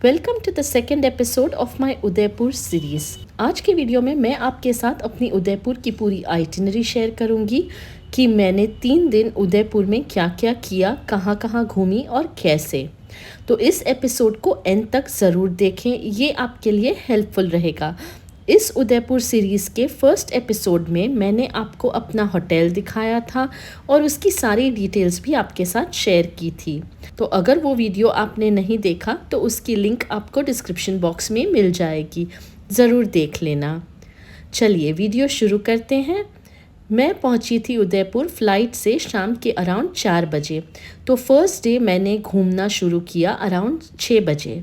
Welcome to the second episode of my Udaipur series. आज के video में मैं आपके साथ अपनी उदयपुर की पूरी आइटिनरी शेयर करूंगी कि मैंने 3 दिन उदयपुर में क्या क्या किया, कहाँ कहाँ घूमी और कैसे। तो इस एपिसोड को एंड तक ज़रूर देखें, ये आपके लिए हेल्पफुल रहेगा। इस उदयपुर सीरीज़ के फर्स्ट एपिसोड में मैंने आपको अपना होटल दिखाया था और उसकी सारी डिटेल्स भी आपके साथ शेयर की थी। तो अगर वो वीडियो आपने नहीं देखा तो उसकी लिंक आपको डिस्क्रिप्शन बॉक्स में मिल जाएगी, ज़रूर देख लेना। चलिए वीडियो शुरू करते हैं। मैं पहुंची थी उदयपुर फ़्लाइट से शाम के अराउंड 4 बजे। तो फर्स्ट डे मैंने घूमना शुरू किया अराउंड 6 बजे।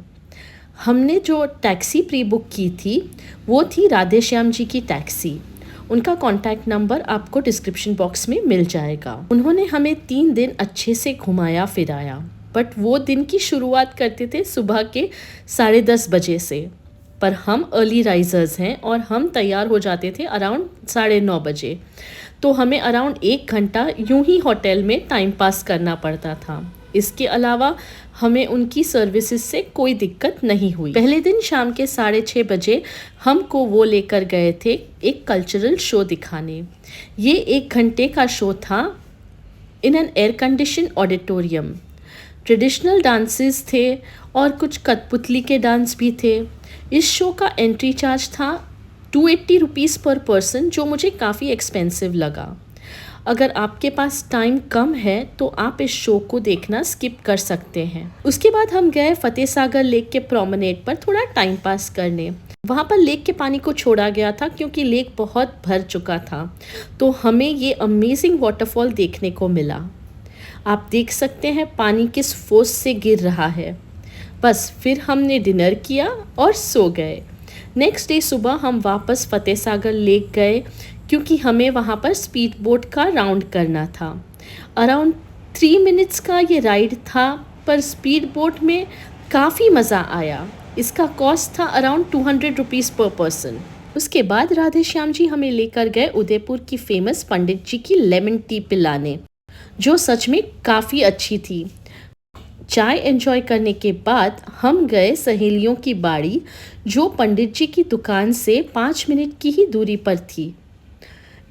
हमने जो टैक्सी प्री बुक की थी वो थी राधे श्याम जी की टैक्सी। उनका कॉन्टैक्ट नंबर आपको डिस्क्रिप्शन बॉक्स में मिल जाएगा। उन्होंने हमें 3 दिन अच्छे से घुमाया फिराया, बट वो दिन की शुरुआत करते थे सुबह के 10:30 बजे से। पर हम अर्ली राइजर्स हैं और हम तैयार हो जाते थे अराउंड 9:30 बजे। तो हमें अराउंड 1 घंटा यूं ही होटल में टाइम पास करना पड़ता था। इसके अलावा हमें उनकी सर्विसेज से कोई दिक्कत नहीं हुई। पहले दिन शाम के 6:30 बजे हमको वो लेकर गए थे एक कल्चरल शो दिखाने। ये 1 घंटे का शो था in an air condition auditorium. Traditional dances थे और कुछ कठपुतली के डांस भी थे। इस शो का एंट्री चार्ज था 280 रुपीज़ पर पर्सन, जो मुझे काफ़ी एक्सपेंसिव लगा। अगर आपके पास टाइम कम है तो आप इस शो को देखना स्किप कर सकते हैं। उसके बाद हम गए फतेह सागर लेक के प्रोमेनेड पर थोड़ा टाइम पास करने। वहाँ पर लेक के पानी को छोड़ा गया था क्योंकि लेक बहुत भर चुका था। तो हमें ये अमेजिंग वाटरफॉल देखने को मिला। आप देख सकते हैं पानी किस फोर्स से गिर रहा है। बस फिर हमने डिनर किया और सो गए। नेक्स्ट डे सुबह हम वापस फतेह सागर लेक गए क्योंकि हमें वहाँ पर स्पीड बोट का राउंड करना था। अराउंड 3 मिनट्स का ये राइड था, पर स्पीड बोट में काफ़ी मज़ा आया। इसका कॉस्ट था अराउंड 200 रुपीज़ पर पर्सन। उसके बाद राधे श्याम जी हमें लेकर गए उदयपुर की फेमस पंडित जी की लेमन टी पिलाने, जो सच में काफ़ी अच्छी थी। चाय एंजॉय करने के बाद हम गए सहेलियों की बाड़ी, जो पंडित जी की दुकान से 5 मिनट की ही दूरी पर थी।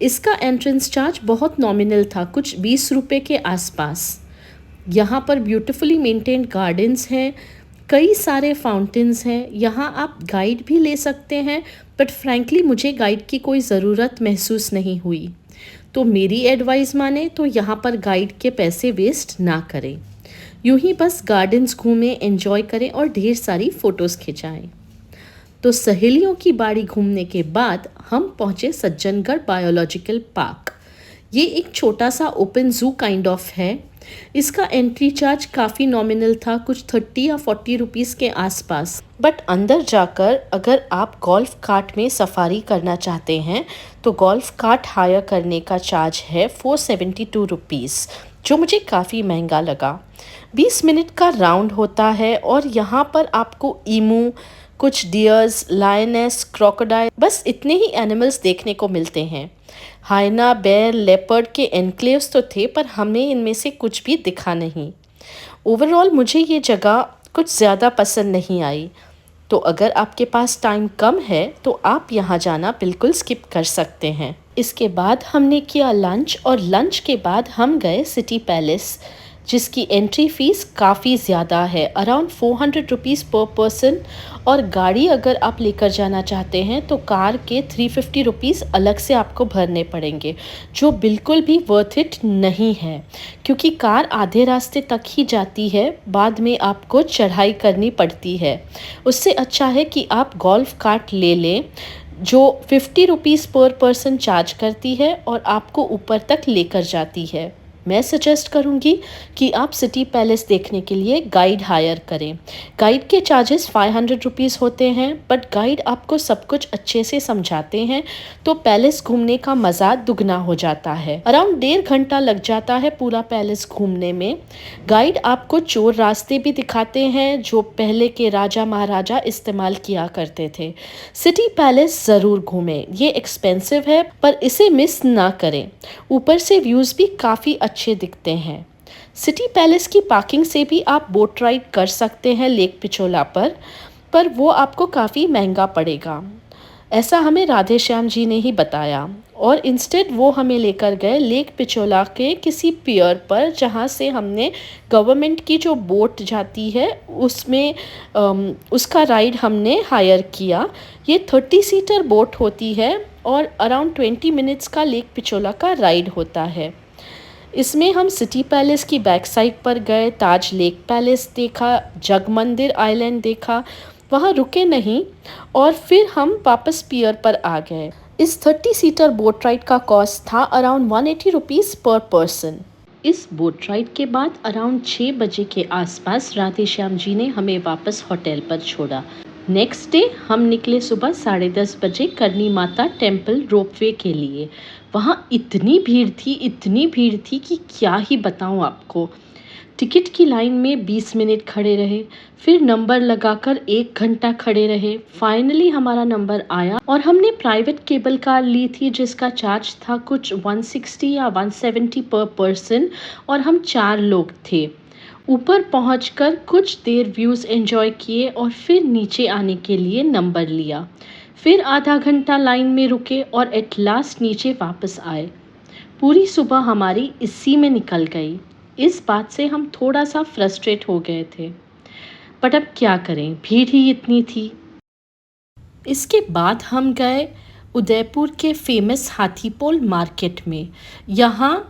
इसका एंट्रेंस चार्ज बहुत नॉमिनल था, कुछ 20 रुपये के आसपास। यहाँ पर ब्यूटीफुली मेंटेन्ड गार्डन्स हैं, कई सारे फाउंटेन्स हैं। यहाँ आप गाइड भी ले सकते हैं, बट फ्रैंकली मुझे गाइड की कोई ज़रूरत महसूस नहीं हुई। तो मेरी एडवाइस माने तो यहाँ पर गाइड के पैसे वेस्ट ना करें। यूं ही बस गार्डन्स घूमें, एंजॉय करें और ढेर सारी फ़ोटोज़ खिंचाएं। तो सहेलियों की बाड़ी घूमने के बाद हम पहुँचे सज्जनगढ़ बायोलॉजिकल पार्क। ये एक छोटा सा ओपन ज़ू काइंड ऑफ है। इसका एंट्री चार्ज काफ़ी नॉमिनल था, कुछ 30 या 40 रुपीज़ के आसपास। बट अंदर जाकर अगर आप गोल्फ कार्ट में सफारी करना चाहते हैं तो गोल्फ कार्ट हायर करने का चार्ज है 472 रुपीज़, जो मुझे काफ़ी महंगा लगा। 20 मिनट का राउंड होता है और यहाँ पर आपको ईमू, कुछ डियर्स, लायनेस, क्रोकोडाइल, बस इतने ही एनिमल्स देखने को मिलते हैं। हाइना, बेयर, लेपर्ड के एनक्लेव्स तो थे, पर हमें इनमें से कुछ भी दिखा नहीं। ओवरऑल मुझे ये जगह कुछ ज़्यादा पसंद नहीं आई। तो अगर आपके पास टाइम कम है तो आप यहाँ जाना बिल्कुल स्किप कर सकते हैं। इसके बाद हमने किया लंच, और लंच के बाद हम गए सिटी पैलेस, जिसकी एंट्री फ़ीस काफ़ी ज़्यादा है, अराउंड 400 रुपीज़ पर पर्सन। और गाड़ी अगर आप लेकर जाना चाहते हैं तो कार के 350 रुपीज़ अलग से आपको भरने पड़ेंगे, जो बिल्कुल भी वर्थ इट नहीं है, क्योंकि कार आधे रास्ते तक ही जाती है, बाद में आपको चढ़ाई करनी पड़ती है। उससे अच्छा है कि आप गोल्फ कार्ट ले लें, जो 50 रुपीज़ पर पर्सन चार्ज करती है और आपको ऊपर तक लेकर जाती है। मैं सजेस्ट करूंगी कि आप सिटी पैलेस देखने के लिए गाइड हायर करें। गाइड के चार्जेस 500 रुपीज़ होते हैं, बट गाइड आपको सब कुछ अच्छे से समझाते हैं, तो पैलेस घूमने का मज़ा दुगना हो जाता है। अराउंड 1.5 घंटा लग जाता है पूरा पैलेस घूमने में। गाइड आपको चोर रास्ते भी दिखाते हैं, जो पहले के राजा महाराजा इस्तेमाल किया करते थे। सिटी पैलेस ज़रूर घूमें, ये एक्सपेंसिव है पर इसे मिस ना करें। ऊपर से व्यूज़ भी काफ़ी अच्छे दिखते हैं। सिटी पैलेस की पार्किंग से भी आप बोट राइड कर सकते हैं लेक पिचोला पर वो आपको काफ़ी महंगा पड़ेगा। ऐसा हमें राधे श्याम जी ने ही बताया और इंस्टेड वो हमें लेकर गए लेक पिचोला के किसी पियर पर, जहाँ से हमने गवर्नमेंट की जो बोट जाती है उसमें उसका राइड हमने हायर किया। ये 30 सीटर बोट होती है और अराउंड 20 मिनट्स का लेक पिचोला का राइड होता है। इसमें हम सिटी पैलेस की बैक साइड पर गए, ताज लेक पैलेस देखा, जग मंदिर आइलैंड देखा, वहाँ रुके नहीं और फिर हम वापस पियर पर आ गए। इस 30 सीटर बोट राइड का कॉस्ट था अराउंड 180 रुपीज़ पर पर्सन। इस बोट राइड के बाद अराउंड 6 बजे के आसपास राधे श्याम जी ने हमें वापस होटल पर छोड़ा। नेक्स्ट डे हम निकले सुबह 10:30 बजे करनी माता टेम्पल रोपवे के लिए। वहाँ इतनी भीड़ थी कि क्या ही बताऊँ आपको। टिकट की लाइन में 20 मिनट खड़े रहे, फिर नंबर लगाकर 1 घंटा खड़े रहे। फाइनली हमारा नंबर आया और हमने प्राइवेट केबल कार ली थी जिसका चार्ज था कुछ 160 या 170 पर पर्सन और हम 4 लोग थे। ऊपर पहुंचकर कुछ देर व्यूज़ एंजॉय किए और फिर नीचे आने के लिए नंबर लिया। फिर आधा घंटा लाइन में रुके और एट लास्ट नीचे वापस आए। पूरी सुबह हमारी इसी में निकल गई। इस बात से हम थोड़ा सा फ्रस्ट्रेट हो गए थे, बट अब क्या करें, भीड़ ही इतनी थी। इसके बाद हम गए उदयपुर के फेमस हाथीपोल मार्केट में। यहाँ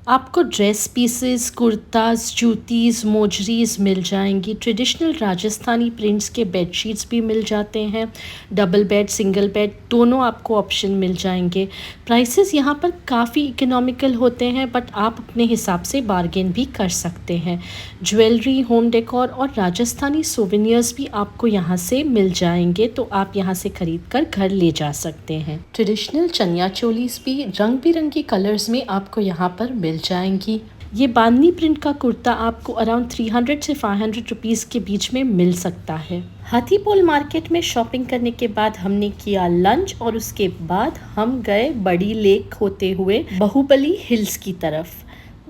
आपको ड्रेस पीसेस, कुर्ताज, जूतीज़, मोजरीज मिल जाएंगी। ट्रेडिशनल राजस्थानी प्रिंट्स के बेडशीट्स भी मिल जाते हैं। डबल बेड, सिंगल बेड दोनों आपको ऑप्शन मिल जाएंगे। प्राइसेस यहाँ पर काफ़ी इकोनॉमिकल होते हैं, बट आप अपने हिसाब से बार्गेन भी कर सकते हैं। ज्वेलरी, होम डेकोर और राजस्थानी सोवेनियर्स भी आपको यहाँ से मिल जाएंगे, तो आप यहाँ से खरीद कर घर ले जा सकते हैं। ट्रेडिशनल चनिया चोलीस भी रंग बिरंगी कलर्स में आपको यहाँ पर मिल जाएंगी। ये बांधनी प्रिंट का कुर्ता आपको अराउंड 300 से 500 रुपीज़ के बीच में मिल सकता है। हाथीपोल मार्केट में शॉपिंग करने के बाद हमने किया लंच और उसके बाद हम गए बड़ी लेक होते हुए बाहुबली हिल्स की तरफ।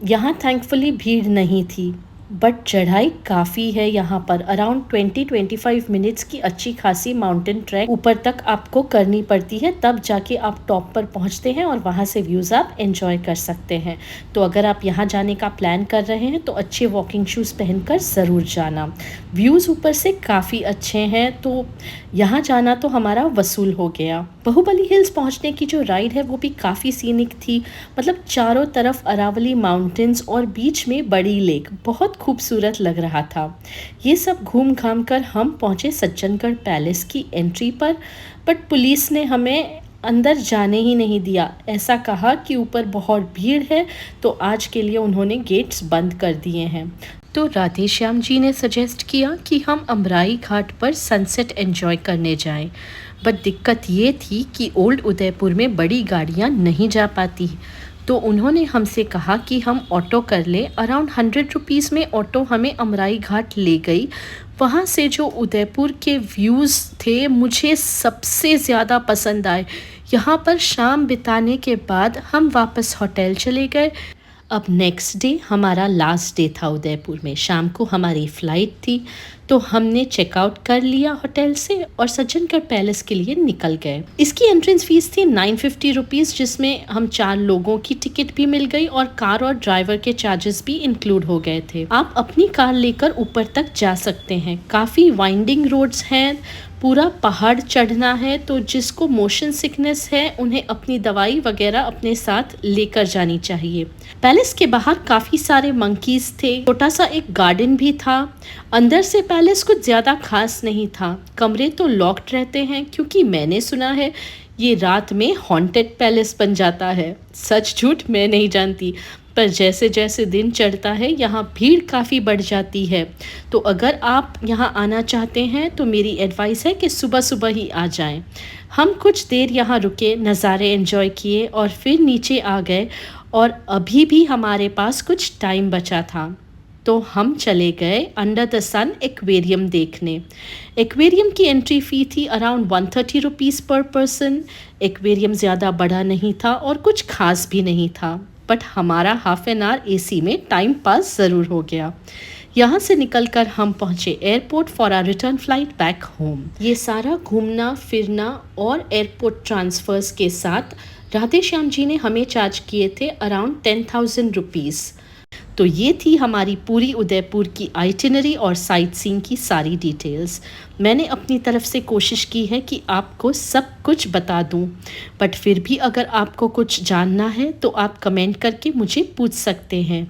यहाँ थैंकफुली भीड़ नहीं थी, बट चढ़ाई काफ़ी है यहाँ पर। अराउंड 20-25 मिनट्स की अच्छी खासी माउंटेन ट्रैक ऊपर तक आपको करनी पड़ती है, तब जाके आप टॉप पर पहुँचते हैं और वहाँ से व्यूज़ आप एंजॉय कर सकते हैं। तो अगर आप यहाँ जाने का प्लान कर रहे हैं तो अच्छे वॉकिंग शूज़ पहनकर ज़रूर जाना। व्यूज़ ऊपर से काफ़ी अच्छे हैं, तो यहाँ जाना तो हमारा वसूल हो गया। बाहुबली हिल्स पहुँचने की जो राइड है वो भी काफ़ी सीनिक थी। मतलब चारों तरफ अरावली माउंटेन्स और बीच में बड़ी लेक, बहुत खूबसूरत लग रहा था। ये सब घूम घाम कर हम पहुँचे सज्जनगढ़ पैलेस की एंट्री पर, बट पुलिस ने हमें अंदर जाने ही नहीं दिया। ऐसा कहा कि ऊपर बहुत भीड़ है, तो आज के लिए उन्होंने गेट्स बंद कर दिए हैं। तो राधे श्याम जी ने सजेस्ट किया कि हम अमराई घाट पर सनसेट एंजॉय करने जाएं, बट दिक्कत ये थी कि ओल्ड उदयपुर में बड़ी गाड़ियां नहीं जा पाती, तो उन्होंने हमसे कहा कि हम ऑटो कर लें। अराउंड 100 रुपीज़ में ऑटो हमें अमराई घाट ले गई। वहाँ से जो उदयपुर के व्यूज़ थे मुझे सबसे ज़्यादा पसंद आए। यहाँ पर शाम बिताने के बाद हम वापस होटल चले गए। अब नेक्स्ट डे हमारा लास्ट डे था उदयपुर में। शाम को हमारी फ़्लाइट थी, तो हमने चेकआउट कर लिया होटल से और सज्जनगढ़ पैलेस के लिए निकल गए। इसकी एंट्रेंस फीस थी 950 रुपीज़, जिसमें हम 4 लोगों की टिकट भी मिल गई और कार और ड्राइवर के चार्जेस भी इंक्लूड हो गए थे। आप अपनी कार लेकर ऊपर तक जा सकते हैं। काफ़ी वाइंडिंग रोड्स हैं, पूरा पहाड़ चढ़ना है, तो जिसको मोशन सिकनेस है उन्हें अपनी दवाई वगैरह अपने साथ लेकर जानी चाहिए। पैलेस के बाहर काफ़ी सारे मंकीज़ थे, छोटा सा एक गार्डन भी था। अंदर से पैलेस कुछ ज़्यादा खास नहीं था। कमरे तो लॉक्ड रहते हैं, क्योंकि मैंने सुना है ये रात में हॉन्टेड पैलेस बन जाता है। सच झूठ मैं नहीं जानती, पर जैसे जैसे दिन चढ़ता है यहाँ भीड़ काफ़ी बढ़ जाती है। तो अगर आप यहाँ आना चाहते हैं तो मेरी एडवाइस है कि सुबह सुबह ही आ जाएं। हम कुछ देर यहाँ रुके, नज़ारे एंजॉय किए और फिर नीचे आ गए, और अभी भी हमारे पास कुछ टाइम बचा था, तो हम चले गए अंडर द सन एक्वेरियम देखने। एक्वेरियम की एंट्री फ़ी थी अराउंड 130 रुपीज़ पर पर्सन। एक्वेरियम ज़्यादा बड़ा नहीं था और कुछ खास भी नहीं था। बट हमारा हाफ एन आवर एसी में टाइम पास ज़रूर हो गया। यहाँ से निकलकर हम पहुँचे airport for our return flight back home. ये सारा घूमना फिरना और एयरपोर्ट ट्रांसफ़र्स के साथ राधे श्याम जी ने हमें चार्ज किए थे अराउंड 10,000 रुपीज़। तो ये थी हमारी पूरी उदयपुर की आइटिनरी और साइट सीइंग की सारी डिटेल्स। मैंने अपनी तरफ से कोशिश की है कि आपको सब कुछ बता दूं, बट फिर भी अगर आपको कुछ जानना है तो आप कमेंट करके मुझे पूछ सकते हैं।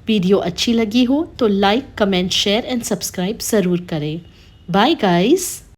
वीडियो अच्छी लगी हो तो like, comment, share and subscribe ज़रूर करें। Bye guys.